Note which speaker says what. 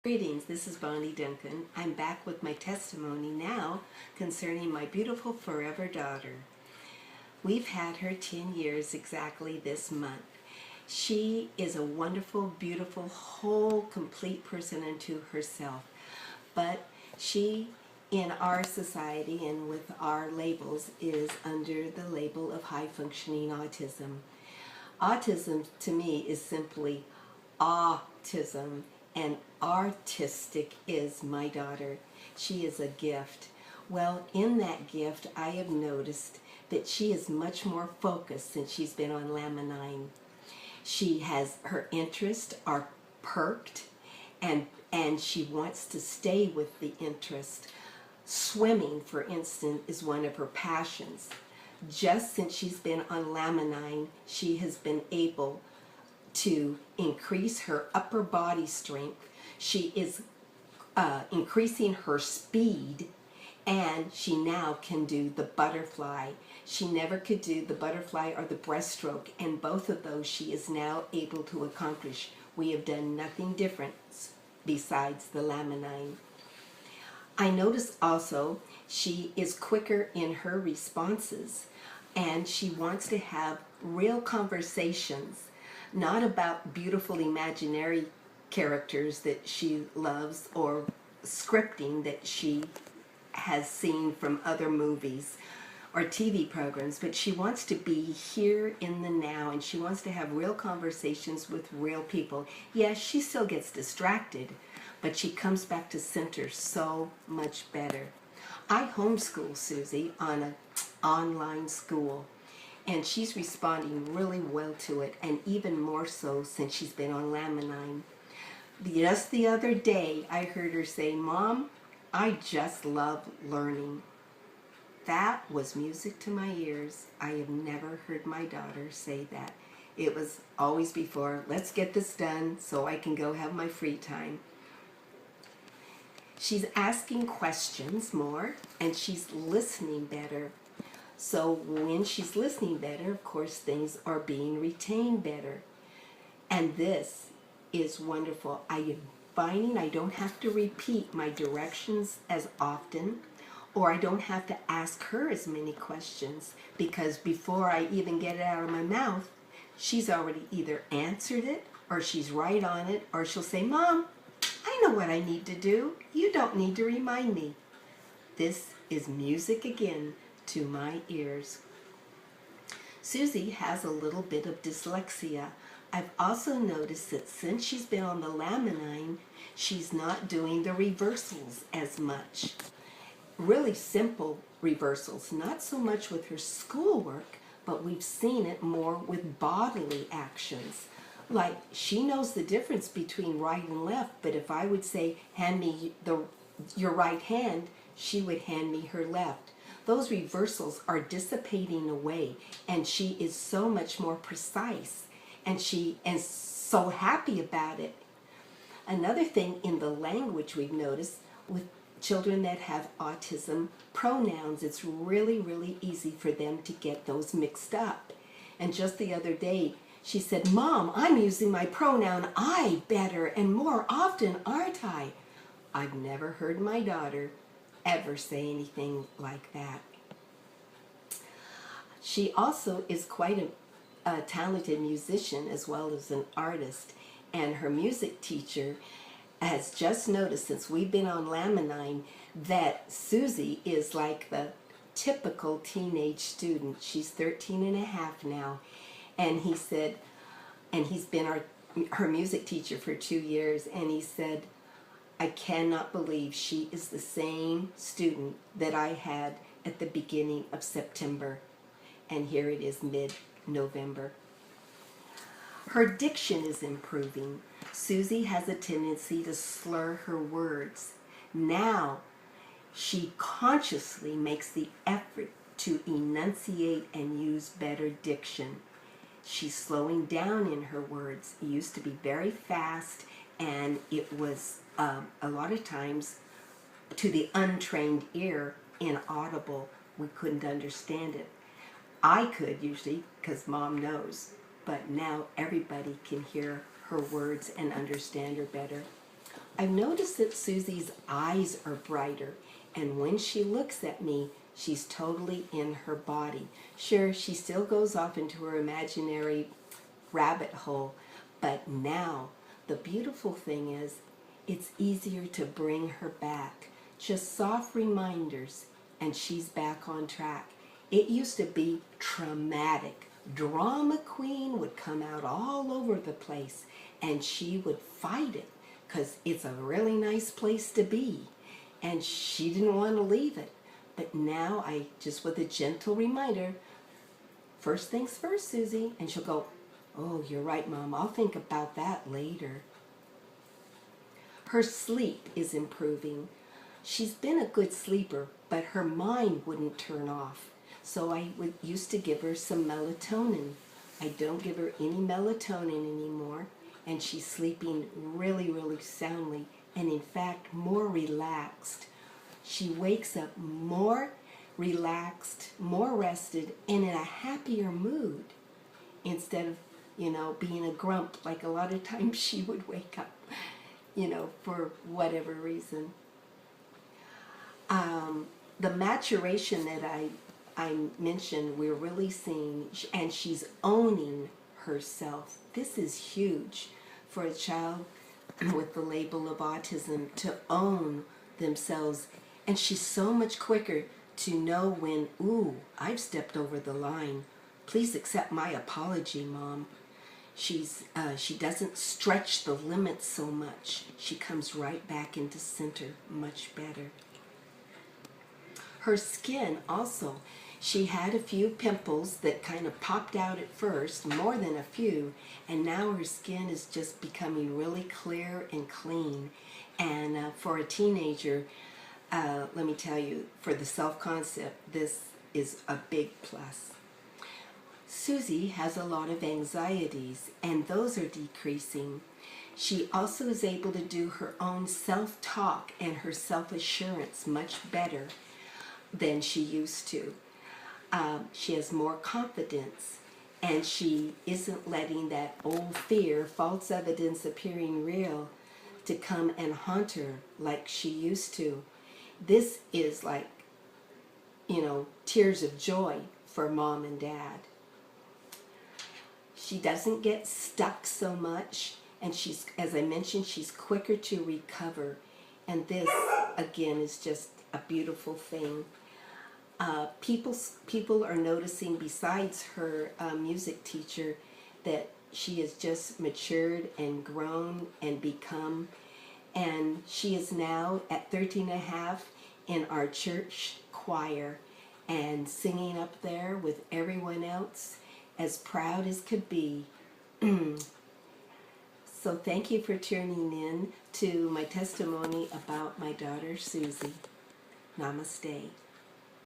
Speaker 1: Greetings, this is Bonnie Duncan. I'm back with my testimony now concerning my beautiful forever daughter. We've had her 10 years exactly this month. She is a wonderful, beautiful, whole, complete person unto herself. But she, in our society and with our labels, is under the label of high-functioning autism. Autism, to me, is simply autism, and artistic is my daughter. She is a gift. Well, in that gift, I have noticed that she is much more focused since she's been on Laminine. She has, her interests are perked, and she wants to stay with the interest. Swimming, for instance, is one of her passions. Just since she's been on Laminine, she has been able to increase her upper body strength. She is increasing her speed, and she now can do the butterfly. She never could do the butterfly or the breaststroke, and both of those she is now able to accomplish. We have done nothing different besides the Laminine. I notice also she is quicker in her responses, and she wants to have real conversations, not about beautiful imaginary characters that she loves or scripting that she has seen from other movies or TV programs, but she wants to be here in the now, and she wants to have real conversations with real people. Yes, she still gets distracted, but she comes back to center so much better. I homeschool Susie on an online school, and she's responding really well to it, and even more so since she's been on Laminine. Just the other day, I heard her say, "Mom, I just love learning." That was music to my ears. I have never heard my daughter say that. It was always before, let's get this done so I can go have my free time. She's asking questions more, and she's listening better. So when she's listening better, of course, things are being retained better. And this is wonderful. I am finding I don't have to repeat my directions as often, or I don't have to ask her as many questions, because before I even get it out of my mouth, she's already either answered it, or she's right on it, or she'll say, "Mom, I know what I need to do. You don't need to remind me." This is music again to my ears. Susie has a little bit of dyslexia. I've also noticed that since she's been on the Laminine, she's not doing the reversals as much. Really simple reversals, not so much with her schoolwork, but we've seen it more with bodily actions. Like, she knows the difference between right and left, but if I would say, "Hand me your right hand," she would hand me her left. Those reversals are dissipating away, and she is so much more precise, and she is so happy about it. Another thing in the language we've noticed with children that have autism, pronouns, it's really, really easy for them to get those mixed up. And just the other day, she said, "Mom, I'm using my pronoun I better and more often, aren't I?" I've never heard my daughter ever say anything like that. She also is quite a talented musician as well as an artist, and her music teacher has just noticed, since we've been on Laminine, that Susie is like the typical teenage student. She's 13 and a half now, and he said, and he's been her music teacher for 2 years, and he said, "I cannot believe she is the same student that I had at the beginning of September." And here it is mid-November. Her diction is improving. Susie has a tendency to slur her words. Now, she consciously makes the effort to enunciate and use better diction. She's slowing down in her words. It used to be very fast, and it was a lot of times, to the untrained ear, inaudible. We couldn't understand it. I could usually, because Mom knows, but now everybody can hear her words and understand her better. I've noticed that Susie's eyes are brighter, and when she looks at me, she's totally in her body. Sure, she still goes off into her imaginary rabbit hole, but now the beautiful thing is it's easier to bring her back. Just soft reminders, and she's back on track. It used to be traumatic. Drama queen would come out all over the place, and she would fight it because it's a really nice place to be, and she didn't want to leave it. But now I just, with a gentle reminder, first things first, Susie, and she'll go, oh, you're right, Mom, I'll think about that later. Her sleep is improving. She's been a good sleeper, but her mind wouldn't turn off. So I used to give her some melatonin. I don't give her any melatonin anymore, and she's sleeping really, really soundly, and in fact, more relaxed. She wakes up more relaxed, more rested, and in a happier mood instead of, being a grump like a lot of times she would wake up, for whatever reason. The maturation that I mentioned, we're really seeing, and she's owning herself. This is huge for a child with the label of autism to own themselves. And she's so much quicker to know when, ooh, I've stepped over the line. Please accept my apology, Mom. She doesn't stretch the limits so much. She comes right back into center much better. Her skin also, she had a few pimples that kind of popped out at first, more than a few, and now her skin is just becoming really clear and clean. And for a teenager, let me tell you, for the self-concept, this is a big plus. Susie has a lot of anxieties, and those are decreasing. She also is able to do her own self-talk and her self-assurance much better than she used to. She has more confidence, and she isn't letting that old fear, false evidence appearing real, to come and haunt her like she used to. This is like, tears of joy for Mom and Dad. She doesn't get stuck so much, and she's, as I mentioned, she's quicker to recover. And this, again, is just a beautiful thing. People are noticing, besides her music teacher, that she has just matured and grown and become. And she is now at 13 and a half in our church choir and singing up there with everyone else, as proud as could be. So thank you for tuning in to my testimony about my daughter Susie. Namaste.